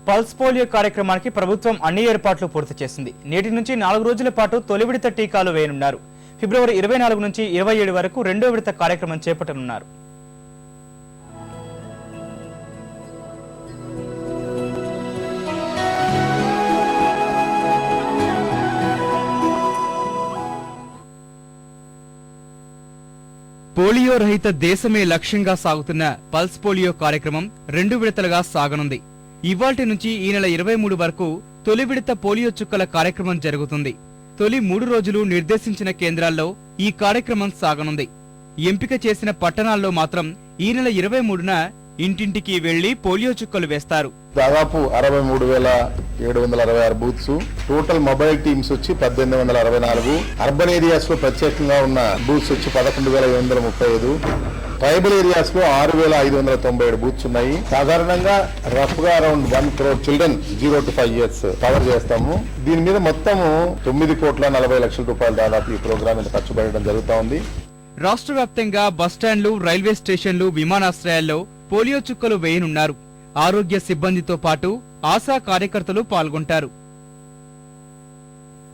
Pulse polio కార్యక్రమానికి ప్రభుత్వం అన్ని ఏర్పాట్లు పూర్తి చేసింది. నేటి నుంచి 4 రోజుల పాటు తొలి విడత టీకాలు వేయనున్నారు. ఫిబ్రవరి 24 నుంచి 27 వరకు రెండో విడత కార్యక్రమం చేపట్టనున్నారు. పోలియో రహిత దేశమే లక్ష్యంగా సాగుతున్న పల్స్ పోలియో కార్యక్రమం 2 విడతలుగా సాగనుంది. ఇవాల్టి నుంచి ఈ నెల 23 వరకు తొలి విడత పోలియో చుక్కల కార్యక్రమం జరుగుతుంది. తొలి 3 రోజులు నిర్దేశించిన కేంద్రాల్లో ఈ కార్యక్రమం సాగనుంది. ఎంపిక చేసిన పట్టణాల్లో మాత్రం ఈ నెల 23న ఇంటింటికి వెళ్లి పోలియో చుక్కలు వేస్తారు. దాదాపు 63,766 బూత్స్, టోటల్ మొబైల్ టీమ్స్ వచ్చి 1864, అర్బన్ ఏరియాస్ లో ప్రత్యేకంగా ఉన్న బూత్స్ వచ్చి 11,835, ట్రైబల్ ఏరియాస్ లో 6,597 బూత్స్ ఉన్నాయి. సాధారణంగా రఫ్ గా around 1 crore children 0 to 5 years cover చేస్తాము. దీని మీద మొత్తము 9,40,00,000 రూపాయలు దాదాపు ఈ ప్రోగ్రామ్ మీద ఖర్చు పెట్టడం జరుగుతా ఉంది. రాష్ట్ర వ్యాప్తంగా బస్టాండ్లు, రైల్వే స్టేషన్లు, విమానాశ్రయాల్లో పోలియో చుక్కలు వేయనున్నారు. ఆరోగ్య సిబ్బందితో పాటు ఆశా కార్యకర్తలు పాల్గొంటారు.